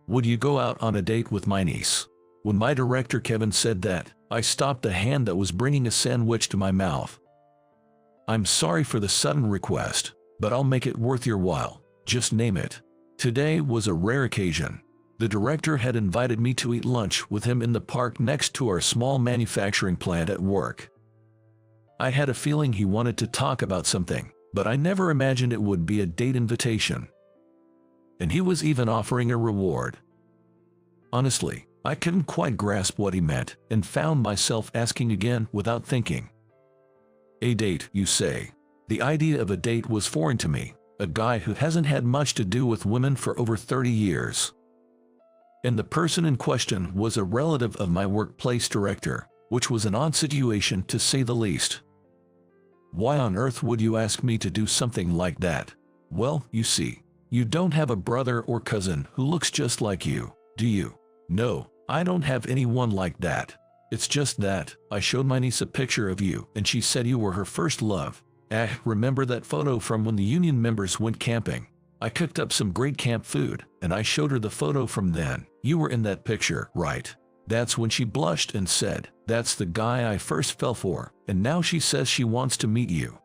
Would you go out on a date with my niece? When my director Kevin said that, I stopped the hand that was bringing a sandwich to my mouth. I'm sorry for the sudden request, but I'll make it worth your while. Just name it. Today was a rare occasion. The director had invited me to eat lunch with him in the park next to our small manufacturing plant at work. I had a feeling he wanted to talk about something, but I never imagined it would be a date invitation. And he was even offering a reward. Honestly, I couldn't quite grasp what he meant and found myself asking again without thinking. A date, you say? The idea of a date was foreign to me, a guy who hasn't had much to do with women for over 30 years. And the person in question was a relative of my workplace director, which was an odd situation to say the least. Why on earth would you ask me to do something like that? Well, you see, you don't have a brother or cousin who looks just like you, do you? No, I don't have anyone like that. It's just that I showed my niece a picture of you and she said you were her first love. Remember that photo from when the union members went camping? I cooked up some great camp food, and I showed her the photo from then. You were in that picture, right? That's when she blushed and said, "That's the guy I first fell for," and now she says she wants to meet you.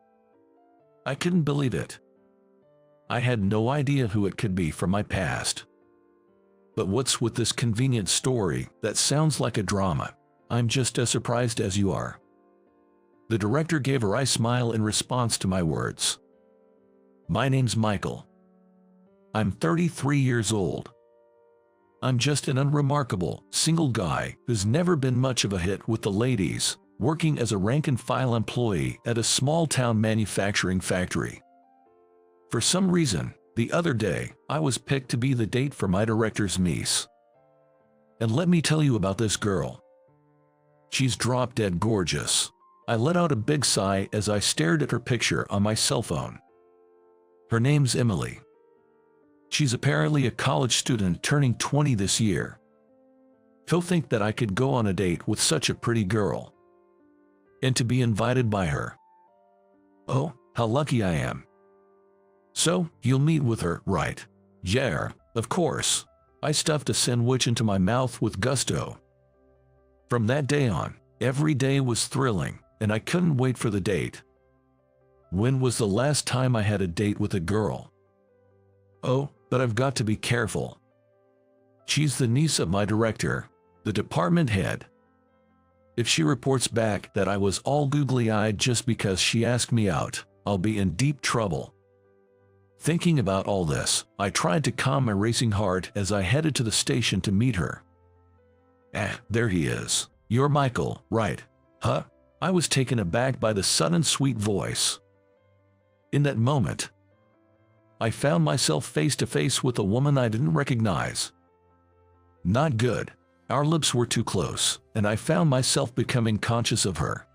I couldn't believe it. I had no idea who it could be from my past. But what's with this convenient story that sounds like a drama? I'm just as surprised as you are. The director gave a wry smile in response to my words. My name's Michael. I'm 33 years old. I'm just an unremarkable, single guy who's never been much of a hit with the ladies, working as a rank-and-file employee at a small-town manufacturing factory. For some reason, the other day, I was picked to be the date for my director's niece. And let me tell you about this girl. She's drop-dead gorgeous. I let out a big sigh as I stared at her picture on my cell phone. Her name's Emily. She's apparently a college student turning 20 this year. To think that I could go on a date with such a pretty girl. And to be invited by her. Oh, how lucky I am. So, you'll meet with her, right? Yeah, of course. I stuffed a sandwich into my mouth with gusto. From that day on, every day was thrilling, and I couldn't wait for the date. When was the last time I had a date with a girl? Oh, but I've got to be careful. She's the niece of my director, the department head. If she reports back that I was all googly-eyed just because she asked me out, I'll be in deep trouble. Thinking about all this, I tried to calm my racing heart as I headed to the station to meet her. There he is. You're Michael, right? Huh? I was taken aback by the sudden sweet voice. In that moment, I found myself face to face with a woman I didn't recognize. Not good. Our lips were too close, and I found myself becoming conscious of her.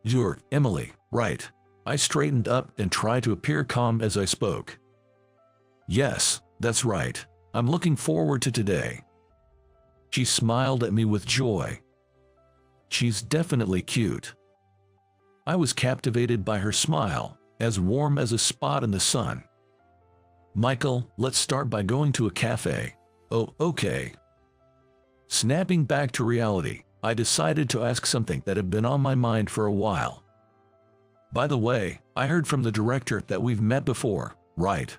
You're Emily, right? I straightened up and tried to appear calm as I spoke. Yes, that's right. I'm looking forward to today. She smiled at me with joy. She's definitely cute. I was captivated by her smile, as warm as a spot in the sun. Michael, let's start by going to a cafe. Oh, okay. Snapping back to reality, I decided to ask something that had been on my mind for a while. By the way, I heard from the director that we've met before, right?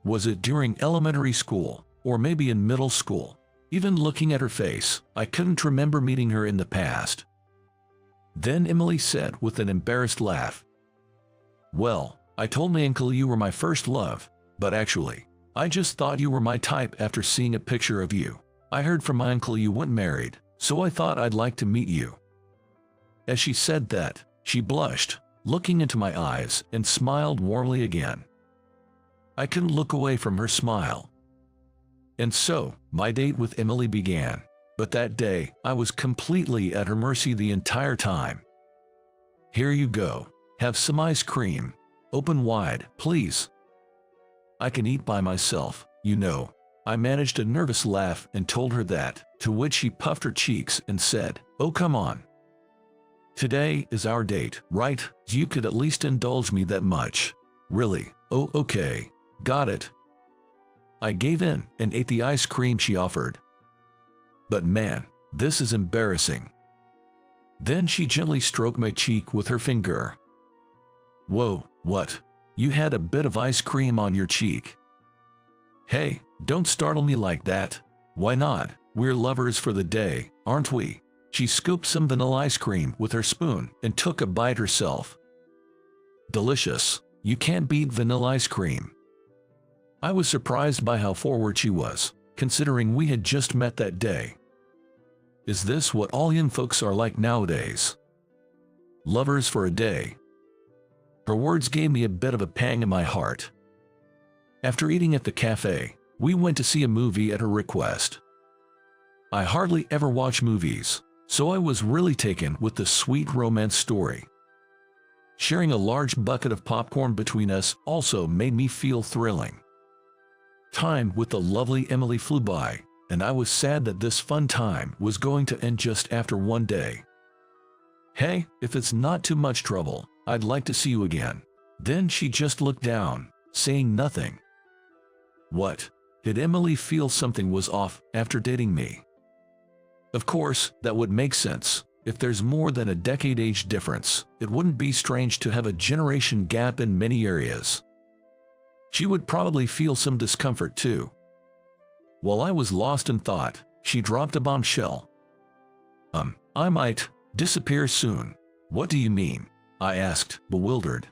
Was it during elementary school, or maybe in middle school? Even looking at her face, I couldn't remember meeting her in the past. Then Emily said with an embarrassed laugh, "Well, I told my uncle you were my first love, but actually, I just thought you were my type after seeing a picture of you. I heard from my uncle you weren't married, so I thought I'd like to meet you." As she said that, she blushed, looking into my eyes, and smiled warmly again. I couldn't look away from her smile. And so, my date with Emily began. But that day, I was completely at her mercy the entire time. "Here you go. Have some ice cream. Open wide, please." "I can eat by myself, you know." I managed a nervous laugh and told her that, to which she puffed her cheeks and said, "Oh, come on. Today is our date, right? You could at least indulge me that much." "Really? Oh, okay. Got it." I gave in and ate the ice cream she offered. But man, this is embarrassing. Then she gently stroked my cheek with her finger. Whoa, what? You had a bit of ice cream on your cheek. Hey, don't startle me like that. Why not? We're lovers for the day, aren't we? She scooped some vanilla ice cream with her spoon and took a bite herself. Delicious. You can't beat vanilla ice cream. I was surprised by how forward she was, considering we had just met that day. Is this what all young folks are like nowadays? Lovers for a day. Her words gave me a bit of a pang in my heart. After eating at the cafe, we went to see a movie at her request. I hardly ever watch movies, so I was really taken with the sweet romance story. Sharing a large bucket of popcorn between us also made me feel thrilling. Time with the lovely Emily flew by, and I was sad that this fun time was going to end just after one day. Hey, if it's not too much trouble, I'd like to see you again. Then she just looked down, saying nothing. What? Did Emily feel something was off after dating me? Of course, that would make sense. If there's more than a decade age difference, it wouldn't be strange to have a generation gap in many areas. She would probably feel some discomfort too. While I was lost in thought, she dropped a bombshell. I might disappear soon. What do you mean? I asked, bewildered.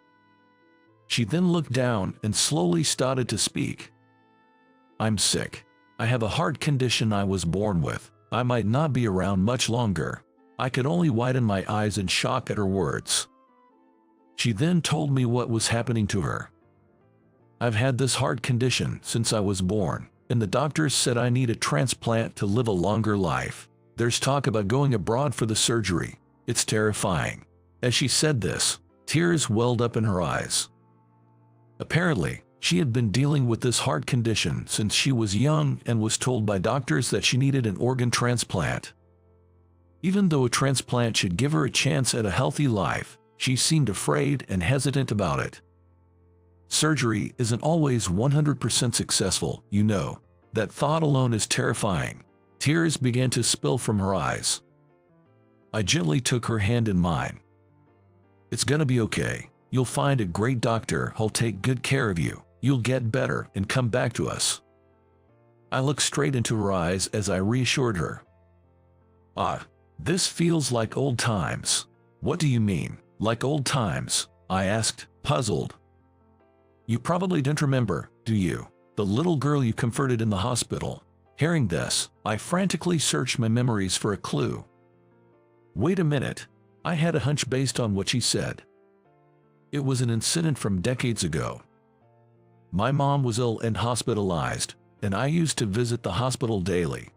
She then looked down and slowly started to speak. I'm sick. I have a heart condition I was born with. I might not be around much longer. I could only widen my eyes in shock at her words. She then told me what was happening to her. I've had this heart condition since I was born, and the doctors said I need a transplant to live a longer life. There's talk about going abroad for the surgery. It's terrifying. As she said this, tears welled up in her eyes. Apparently, she had been dealing with this heart condition since she was young and was told by doctors that she needed an organ transplant. Even though a transplant should give her a chance at a healthy life, she seemed afraid and hesitant about it. Surgery isn't always 100% successful, you know. That thought alone is terrifying. Tears began to spill from her eyes. I gently took her hand in mine. It's gonna be okay. You'll find a great doctor who'll take good care of you. You'll get better and come back to us. I looked straight into her eyes as I reassured her. This feels like old times. What do you mean, like old times? I asked, puzzled. You probably don't remember, do you? The little girl you comforted in the hospital. Hearing this, I frantically searched my memories for a clue. Wait a minute. I had a hunch based on what she said. It was an incident from decades ago. My mom was ill and hospitalized, and I used to visit the hospital daily.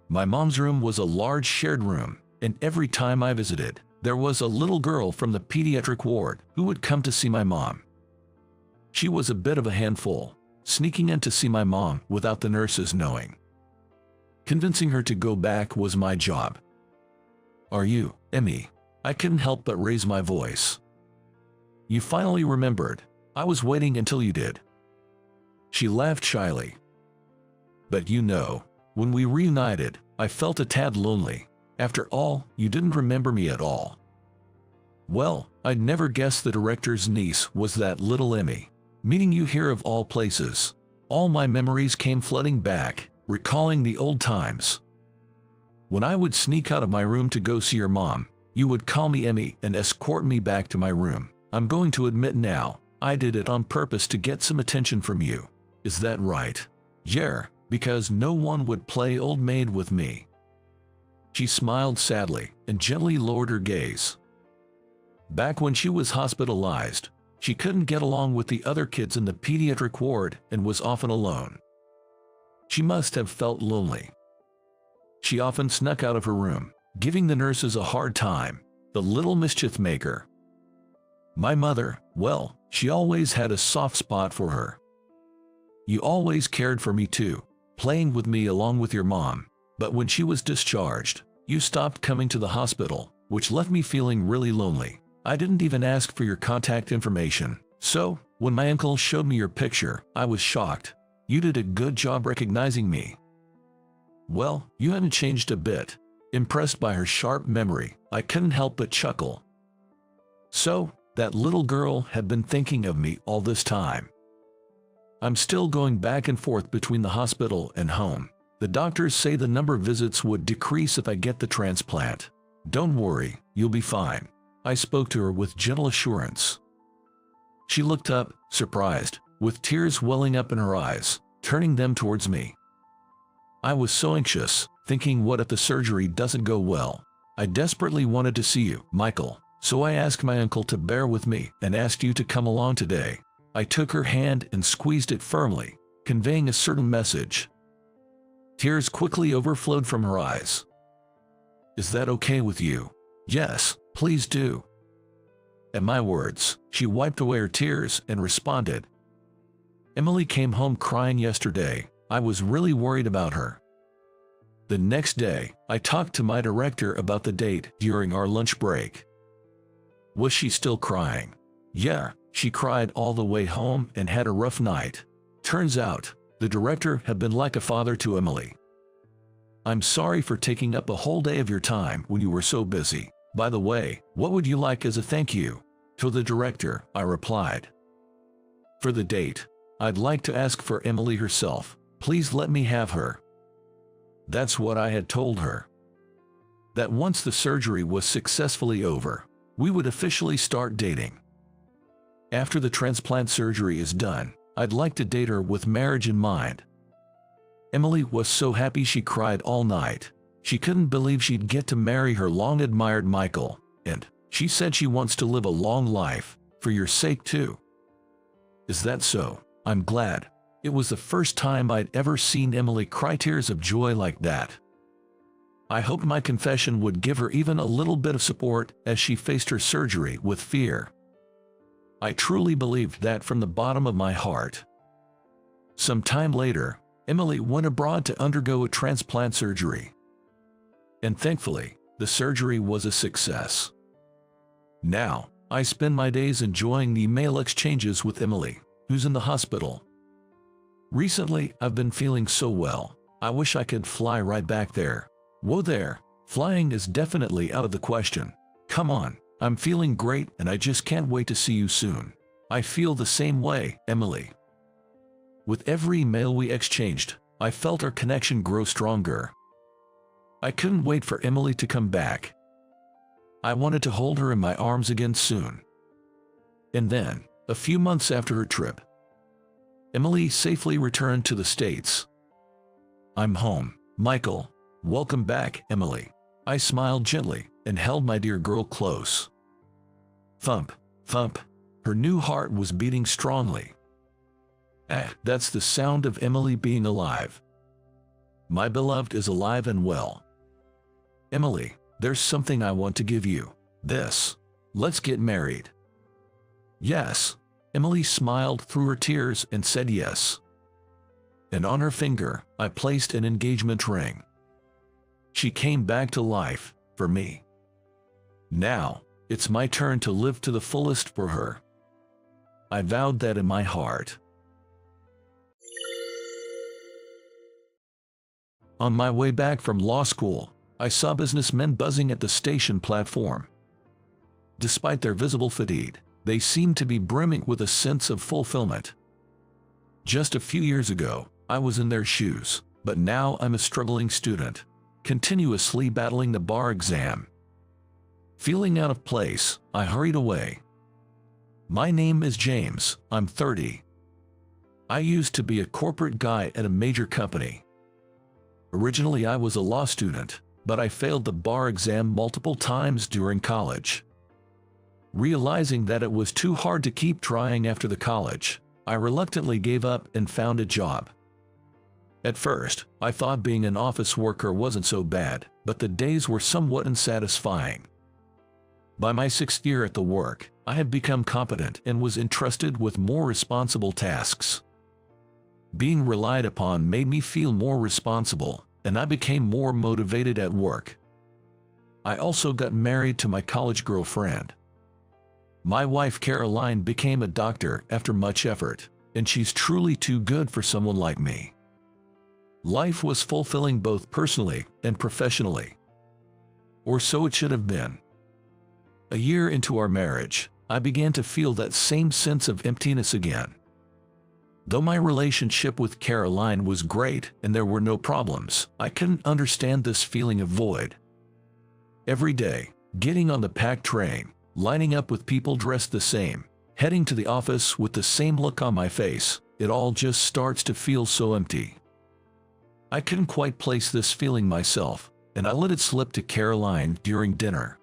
My mom's room was a large shared room, and every time I visited, there was a little girl from the pediatric ward who would come to see my mom. She was a bit of a handful, sneaking in to see my mom without the nurses knowing. Convincing her to go back was my job. Are you, Emmy? I couldn't help but raise my voice. You finally remembered. I was waiting until you did. She laughed shyly. But you know, when we reunited, I felt a tad lonely. After all, you didn't remember me at all. Well, I'd never guessed the director's niece was that little Emmy. Meeting you here of all places. All my memories came flooding back, recalling the old times. When I would sneak out of my room to go see your mom, you would call me Emmy and escort me back to my room. I'm going to admit now, I did it on purpose to get some attention from you. Is that right? Yeah, because no one would play old maid with me. She smiled sadly and gently lowered her gaze. Back when she was hospitalized, she couldn't get along with the other kids in the pediatric ward and was often alone. She must have felt lonely. She often snuck out of her room, giving the nurses a hard time, the little mischief maker. My mother, well, she always had a soft spot for her. You always cared for me too, playing with me along with your mom, but when she was discharged, you stopped coming to the hospital, which left me feeling really lonely. I didn't even ask for your contact information, so when my uncle showed me your picture, I was shocked. You did a good job recognizing me." "Well, you haven't changed a bit." Impressed by her sharp memory, I couldn't help but chuckle. So, that little girl had been thinking of me all this time. I'm still going back and forth between the hospital and home. The doctors say the number of visits would decrease if I get the transplant. "Don't worry, you'll be fine." I spoke to her with gentle assurance. She looked up, surprised, with tears welling up in her eyes, turning them towards me. I was so anxious, thinking, what if the surgery doesn't go well? "I desperately wanted to see you, Michael, so I asked my uncle to bear with me and asked you to come along today." I took her hand and squeezed it firmly, conveying a certain message. Tears quickly overflowed from her eyes. "Is that okay with you?" "Yes, please do." At my words, she wiped away her tears and responded, "Emily came home crying yesterday. I was really worried about her." The next day, I talked to my director about the date during our lunch break. Was she still crying? Yeah, she cried all the way home and had a rough night. Turns out, the director had been like a father to Emily. "I'm sorry for taking up a whole day of your time when you were so busy. By the way, what would you like as a thank you?" To the director, I replied, "For the date, I'd like to ask for Emily herself. Please let me have her." That's what I had told her. That once the surgery was successfully over, we would officially start dating. After the transplant surgery is done, I'd like to date her with marriage in mind. Emily was so happy she cried all night. She couldn't believe she'd get to marry her long-admired Michael, and she said she wants to live a long life, for your sake too. Is that so? I'm glad. It was the first time I'd ever seen Emily cry tears of joy like that. I hoped my confession would give her even a little bit of support as she faced her surgery with fear. I truly believed that from the bottom of my heart. Some time later, Emily went abroad to undergo a transplant surgery. And thankfully, the surgery was a success. Now, I spend my days enjoying the email exchanges with Emily, who's in the hospital. Recently, I've been feeling so well. I wish I could fly right back there. Whoa there, flying is definitely out of the question. Come on, I'm feeling great and I just can't wait to see you soon. I feel the same way, Emily. With every email we exchanged, I felt our connection grow stronger. I couldn't wait for Emily to come back. I wanted to hold her in my arms again soon. And then, a few months after her trip, Emily safely returned to the States. "I'm home, Michael. Welcome back, Emily." I smiled gently and held my dear girl close. Thump, thump. Her new heart was beating strongly. That's the sound of Emily being alive. My beloved is alive and well. "Emily, there's something I want to give you. This. Let's get married." "Yes." Emily smiled through her tears and said yes. And on her finger, I placed an engagement ring. She came back to life, for me. Now, it's my turn to live to the fullest for her. I vowed that in my heart. On my way back from law school, I saw businessmen buzzing at the station platform. Despite their visible fatigue, they seemed to be brimming with a sense of fulfillment. Just a few years ago, I was in their shoes, but now I'm a struggling student, continuously battling the bar exam. Feeling out of place, I hurried away. "My name is James, I'm 30. I used to be a corporate guy at a major company. Originally I was a law student, but I failed the bar exam multiple times during college. Realizing that it was too hard to keep trying after the college, I reluctantly gave up and found a job. At first, I thought being an office worker wasn't so bad, but the days were somewhat unsatisfying. By my 6th year at the work, I had become competent and was entrusted with more responsible tasks. Being relied upon made me feel more responsible, and I became more motivated at work. I also got married to my college girlfriend. My wife Caroline became a doctor after much effort. and she's truly too good for someone like me. Life was fulfilling both personally and professionally. Or so it should have been. A year into our marriage, I began to feel that same sense of emptiness again. Though my relationship with Caroline was great and there were no problems, I couldn't understand this feeling of void. Every day, getting on the packed train, lining up with people dressed the same, heading to the office with the same look on my face, it all just starts to feel so empty. I couldn't quite place this feeling myself, and I let it slip to Caroline during dinner.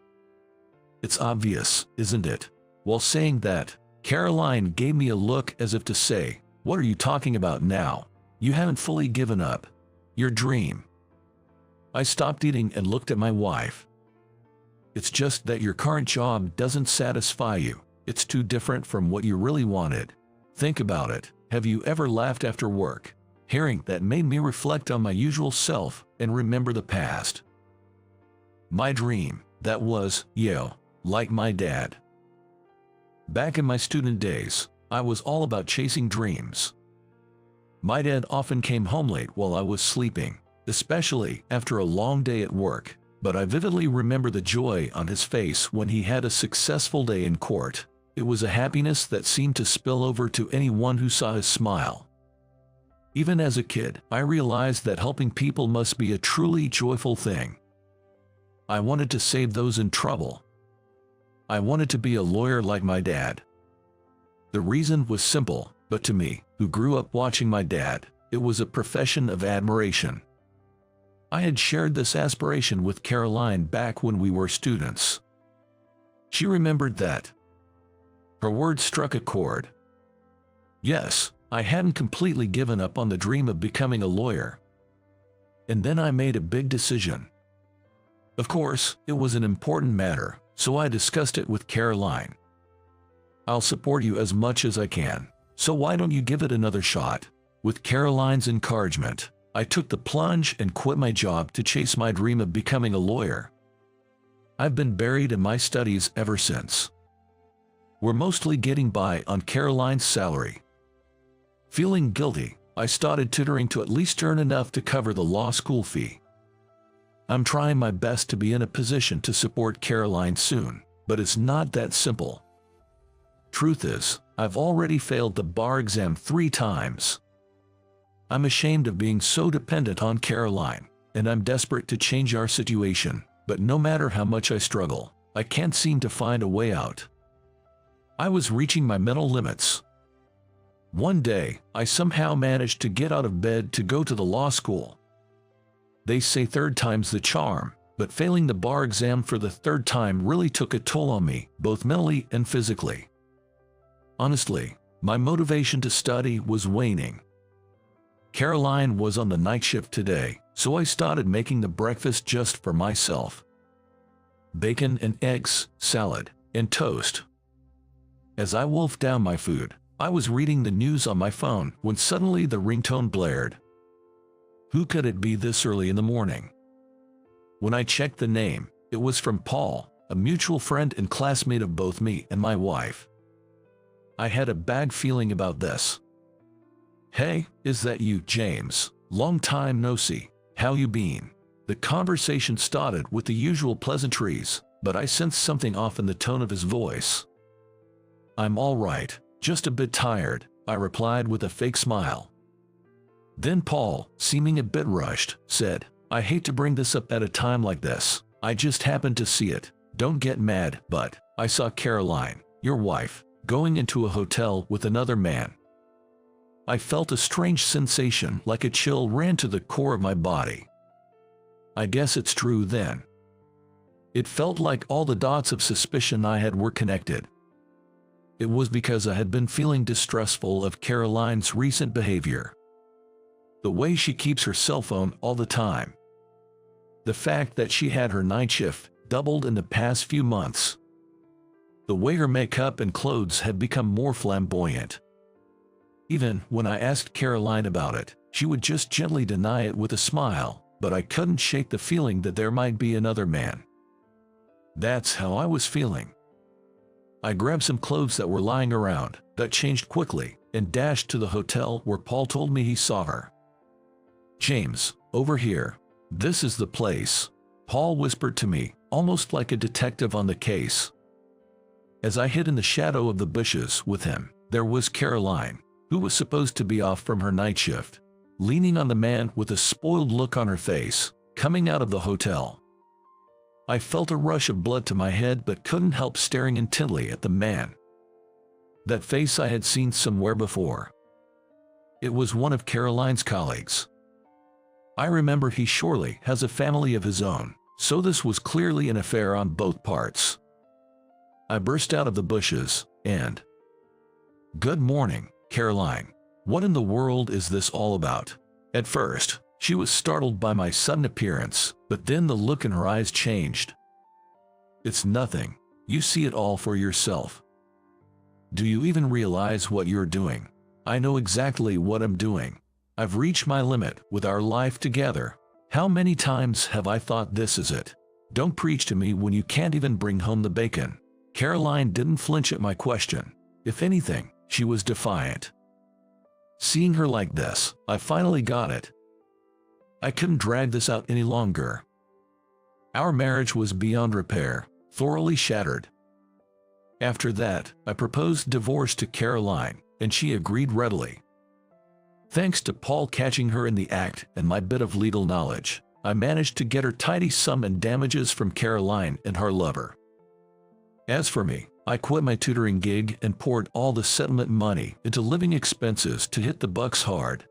It's obvious, isn't it? While saying that, Caroline gave me a look as if to say, "What are you talking about now? You haven't fully given up your dream." I stopped eating and looked at my wife. "It's just that your current job doesn't satisfy you. It's too different from what you really wanted. Think about it. Have you ever laughed after work?" Hearing that made me reflect on my usual self and remember the past. My dream, that was, like my dad. Back in my student days, I was all about chasing dreams. My dad often came home late while I was sleeping, especially after a long day at work, but I vividly remember the joy on his face when he had a successful day in court. It was a happiness that seemed to spill over to anyone who saw his smile. Even as a kid, I realized that helping people must be a truly joyful thing. I wanted to save those in trouble. I wanted to be a lawyer like my dad. The reason was simple, but to me, who grew up watching my dad, it was a profession of admiration. I had shared this aspiration with Caroline back when we were students. She remembered that. Her words struck a chord. Yes, I hadn't completely given up on the dream of becoming a lawyer. And then I made a big decision. Of course, it was an important matter, so I discussed it with Caroline. "I'll support you as much as I can, so why don't you give it another shot?" With Caroline's encouragement, I took the plunge and quit my job to chase my dream of becoming a lawyer. I've been buried in my studies ever since. We're mostly getting by on Caroline's salary. Feeling guilty, I started tutoring to at least earn enough to cover the law school fee. I'm trying my best to be in a position to support Caroline soon, but it's not that simple. Truth is, I've already failed the bar exam 3 times. I'm ashamed of being so dependent on Caroline, and I'm desperate to change our situation, but no matter how much I struggle, I can't seem to find a way out. I was reaching my mental limits. One day, I somehow managed to get out of bed to go to the law school. They say 3rd time's the charm, but failing the bar exam for the 3rd time really took a toll on me, both mentally and physically. Honestly, my motivation to study was waning. Caroline was on the night shift today, so I started making the breakfast just for myself. Bacon and eggs, salad, and toast. As I wolfed down my food, I was reading the news on my phone when suddenly the ringtone blared. Who could it be this early in the morning? When I checked the name, it was from Paul, a mutual friend and classmate of both me and my wife. I had a bad feeling about this. "Hey, is that you, James? Long time no see. How you been?" The conversation started with the usual pleasantries, but I sensed something off in the tone of his voice. "I'm all right, just a bit tired," I replied with a fake smile. Then Paul, seeming a bit rushed, said, "I hate to bring this up at a time like this. I just happened to see it. Don't get mad, but I saw Caroline, your wife, going into a hotel with another man." I felt a strange sensation, like a chill ran to the core of my body. I guess it's true then. It felt like all the dots of suspicion I had were connected. It was because I had been feeling distrustful of Caroline's recent behavior. The way she keeps her cell phone all the time. The fact that she had her night shift doubled in the past few months. The way her makeup and clothes had become more flamboyant. Even when I asked Caroline about it, she would just gently deny it with a smile, but I couldn't shake the feeling that there might be another man. That's how I was feeling. I grabbed some clothes that were lying around, that changed quickly, and dashed to the hotel where Paul told me he saw her. "James, over here. This is the place," Paul whispered to me, almost like a detective on the case. As I hid in the shadow of the bushes with him, there was Caroline, who was supposed to be off from her night shift, leaning on the man with a spoiled look on her face, coming out of the hotel. I felt a rush of blood to my head but couldn't help staring intently at the man. That face I had seen somewhere before. It was one of Caroline's colleagues. I remember he surely has a family of his own, so this was clearly an affair on both parts. I burst out of the bushes, and, "Good morning, Caroline. What in the world is this all about?" At first, she was startled by my sudden appearance, but then the look in her eyes changed. "It's nothing. You see it all for yourself. Do you even realize what you're doing?" "I know exactly what I'm doing. I've reached my limit with our life together. How many times have I thought this is it? Don't preach to me when you can't even bring home the bacon." Caroline didn't flinch at my question. If anything, she was defiant. Seeing her like this, I finally got it. I couldn't drag this out any longer. Our marriage was beyond repair, thoroughly shattered. After that, I proposed divorce to Caroline, and she agreed readily. Thanks to Paul catching her in the act and my bit of legal knowledge, I managed to get her tidy sum in damages from Caroline and her lover. As for me, I quit my tutoring gig and poured all the settlement money into living expenses to hit the bucks hard.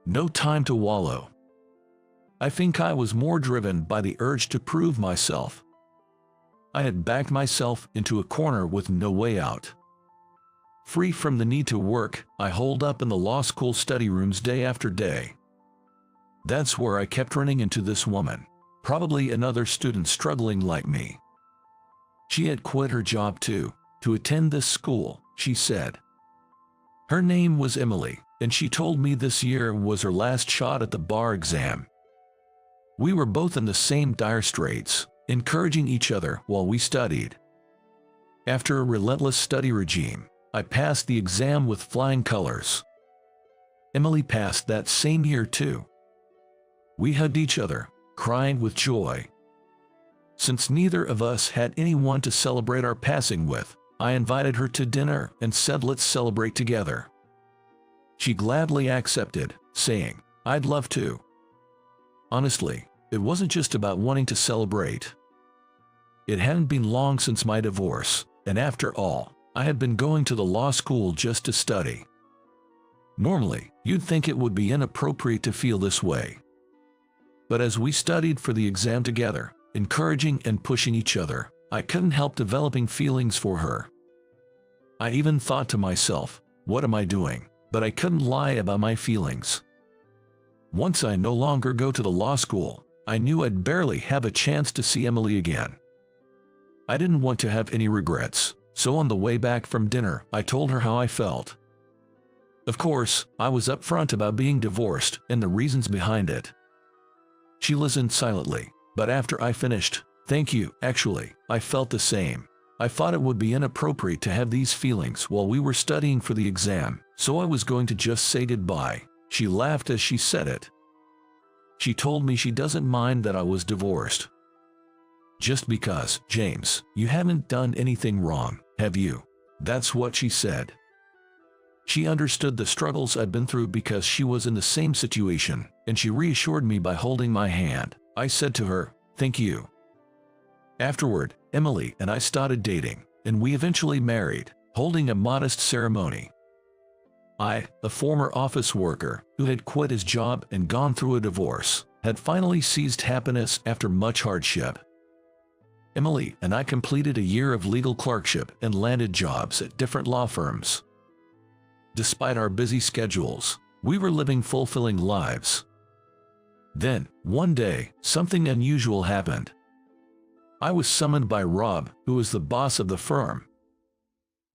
No time to wallow. I think I was more driven by the urge to prove myself. I had backed myself into a corner with no way out. Free from the need to work, I holed up in the law school study rooms day after day. That's where I kept running into this woman, probably another student struggling like me. She had quit her job too, to attend this school, she said. Her name was Emily, and she told me this year was her last shot at the bar exam. We were both in the same dire straits, encouraging each other while we studied. After a relentless study regime, I passed the exam with flying colors. Emily passed that same year too. We hugged each other, crying with joy. Since neither of us had anyone to celebrate our passing with, I invited her to dinner and said let's celebrate together. She gladly accepted, saying, "I'd love to." Honestly, it wasn't just about wanting to celebrate. It hadn't been long since my divorce, and after all, I had been going to the law school just to study. Normally, you'd think it would be inappropriate to feel this way. But as we studied for the exam together, encouraging and pushing each other, I couldn't help developing feelings for her. I even thought to myself, what am I doing? But I couldn't lie about my feelings. Once I no longer go to the law school, I knew I'd barely have a chance to see Emily again. I didn't want to have any regrets, so on the way back from dinner, I told her how I felt. Of course, I was upfront about being divorced and the reasons behind it. She listened silently, but after I finished, "Thank you, actually, I felt the same. I thought it would be inappropriate to have these feelings while we were studying for the exam, so I was going to just say goodbye." She laughed as she said it. She told me she doesn't mind that I was divorced. "Just because, James, you haven't done anything wrong, have you?" That's what she said. She understood the struggles I'd been through because she was in the same situation, and she reassured me by holding my hand. I said to her, "Thank you." Afterward, Emily and I started dating, and we eventually married, holding a modest ceremony. I, a former office worker who had quit his job and gone through a divorce, had finally seized happiness after much hardship. Emily and I completed a year of legal clerkship and landed jobs at different law firms. Despite our busy schedules, we were living fulfilling lives. Then, one day, something unusual happened. I was summoned by Rob, who was the boss of the firm.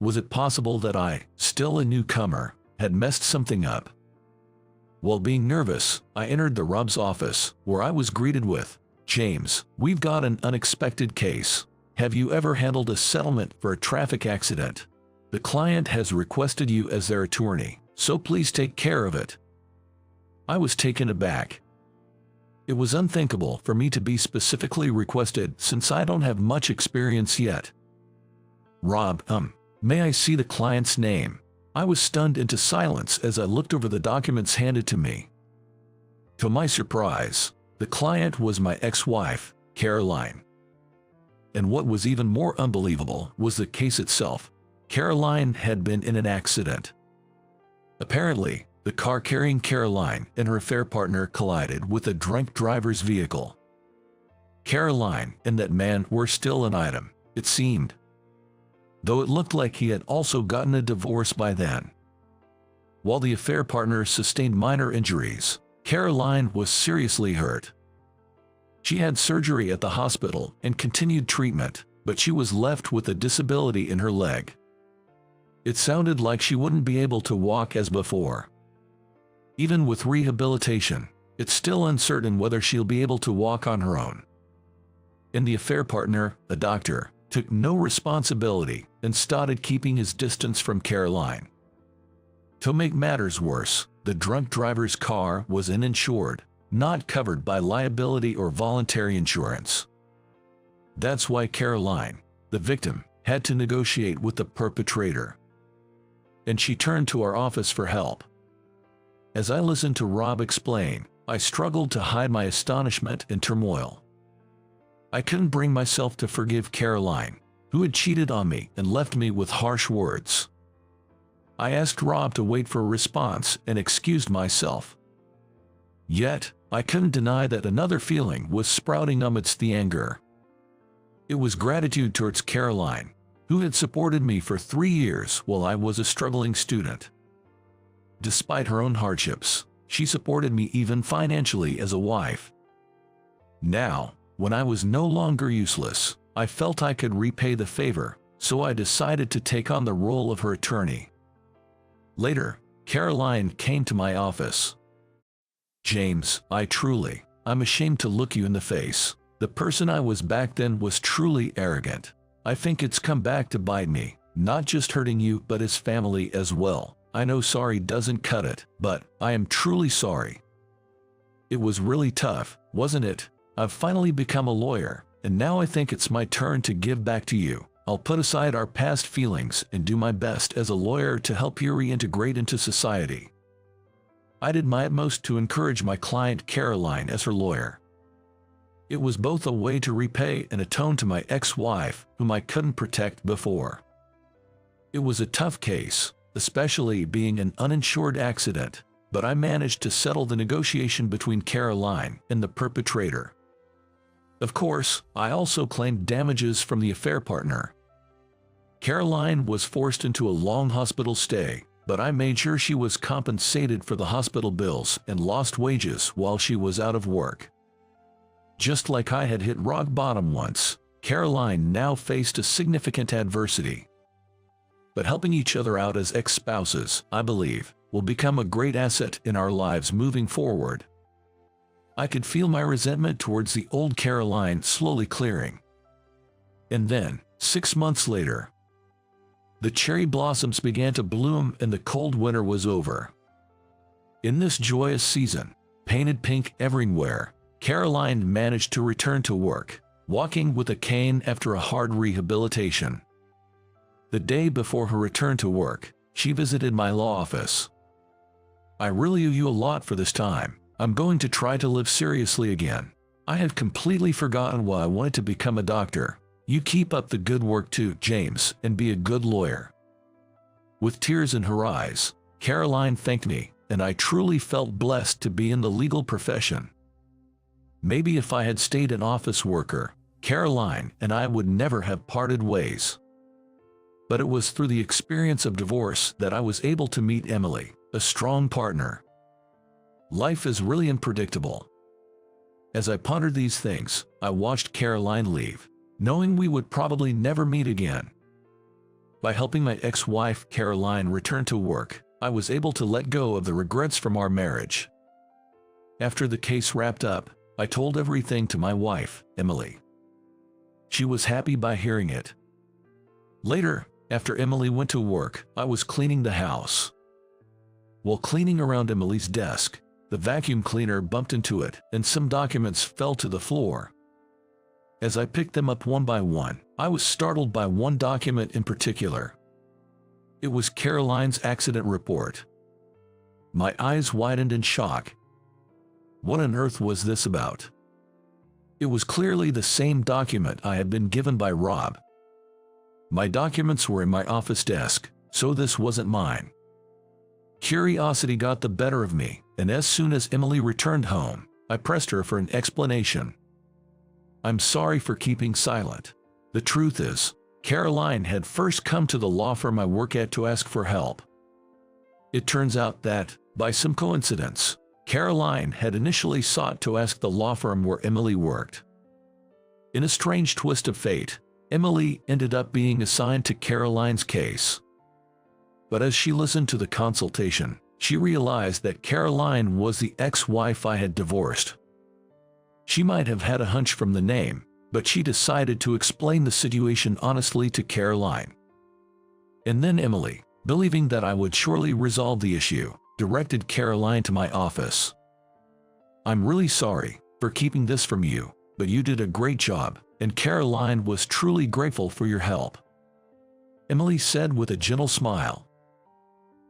Was it possible that I, still a newcomer, had messed something up? While being nervous, I entered the Rob's office, where I was greeted with, "James, we've got an unexpected case. Have you ever handled a settlement for a traffic accident?" The client has requested you as their attorney, so please take care of it." I was taken aback. It was unthinkable for me to be specifically requested since I don't have much experience yet. "Rob, may I see the client's name?" I was stunned into silence as I looked over the documents handed to me. To my surprise, the client was my ex-wife, Caroline. And what was even more unbelievable was the case itself. Caroline had been in an accident. Apparently, the car carrying Caroline and her affair partner collided with a drunk driver's vehicle. Caroline and that man were still an item, it seemed, though it looked like he had also gotten a divorce by then. While the affair partner sustained minor injuries, Caroline was seriously hurt. She had surgery at the hospital and continued treatment, but she was left with a disability in her leg. It sounded like she wouldn't be able to walk as before. Even with rehabilitation, it's still uncertain whether she'll be able to walk on her own. And the affair partner, a doctor, took no responsibility and started keeping his distance from Caroline. To make matters worse, the drunk driver's car was uninsured, not covered by liability or voluntary insurance. That's why Caroline, the victim, had to negotiate with the perpetrator. And she turned to our office for help. As I listened to Rob explain, I struggled to hide my astonishment and turmoil. I couldn't bring myself to forgive Caroline, who had cheated on me and left me with harsh words. I asked Rob to wait for a response and excused myself. Yet, I couldn't deny that another feeling was sprouting amidst the anger. It was gratitude towards Caroline, who had supported me for 3 years while I was a struggling student. Despite her own hardships, she supported me even financially as a wife. Now, when I was no longer useless, I felt I could repay the favor, so I decided to take on the role of her attorney. Later, Caroline came to my office. "James, I'm ashamed to look you in the face. The person I was back then was truly arrogant. I think it's come back to bite me, not just hurting you but his family as well. I know sorry doesn't cut it, but I am truly sorry. It was really tough, wasn't it? I've finally become a lawyer, and now I think it's my turn to give back to you. I'll put aside our past feelings and do my best as a lawyer to help you reintegrate into society." I did my utmost to encourage my client Caroline as her lawyer. It was both a way to repay and atone to my ex-wife, whom I couldn't protect before. It was a tough case, especially being an uninsured accident, but I managed to settle the negotiation between Caroline and the perpetrator. Of course, I also claimed damages from the affair partner. Caroline was forced into a long hospital stay, but I made sure she was compensated for the hospital bills and lost wages while she was out of work. Just like I had hit rock bottom once, Caroline now faced a significant adversity. But helping each other out as ex-spouses, I believe, will become a great asset in our lives moving forward. I could feel my resentment towards the old Caroline slowly clearing. And then, 6 months later, the cherry blossoms began to bloom and the cold winter was over. In this joyous season, painted pink everywhere, Caroline managed to return to work, walking with a cane after a hard rehabilitation. The day before her return to work, she visited my law office. "I really owe you a lot for this time. I'm going to try to live seriously again. I had completely forgotten why I wanted to become a doctor. You keep up the good work too, James, and be a good lawyer." With tears in her eyes, Caroline thanked me, and I truly felt blessed to be in the legal profession. Maybe if I had stayed an office worker, Caroline and I would never have parted ways. But it was through the experience of divorce that I was able to meet Emily, a strong partner. Life is really unpredictable. As I pondered these things, I watched Caroline leave, knowing we would probably never meet again. By helping my ex-wife Caroline return to work, I was able to let go of the regrets from our marriage. After the case wrapped up, I told everything to my wife, Emily. She was happy by hearing it. Later, After Emily went to work, I was cleaning the house. While cleaning around Emily's desk, the vacuum cleaner bumped into it, and some documents fell to the floor. As I picked them up one by one, I was startled by one document in particular. It was Caroline's accident report. My eyes widened in shock. What on earth was this about? It was clearly the same document I had been given by Rob. My documents were in my office desk, so this wasn't mine. Curiosity got the better of me, and as soon as Emily returned home, I pressed her for an explanation. I'm sorry for keeping silent. The truth is, Caroline had first come to the law firm I work at to ask for help. It turns out that, by some coincidence, Caroline had initially sought to ask the law firm where Emily worked. In a strange twist of fate, Emily ended up being assigned to Caroline's case. But as she listened to the consultation, she realized that Caroline was the ex-wife I had divorced. She might have had a hunch from the name, but she decided to explain the situation honestly to Caroline. And then Emily, believing that I would surely resolve the issue, directed Caroline to my office. I'm really sorry for keeping this from you, but you did a great job, and Caroline was truly grateful for your help, Emily said with a gentle smile.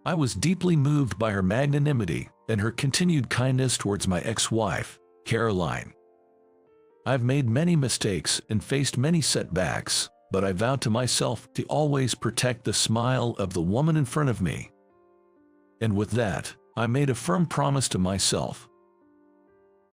I was deeply moved by her magnanimity and her continued kindness towards my ex-wife, Caroline. I've made many mistakes and faced many setbacks, but I vowed to myself to always protect the smile of the woman in front of me. And with that, I made a firm promise to myself.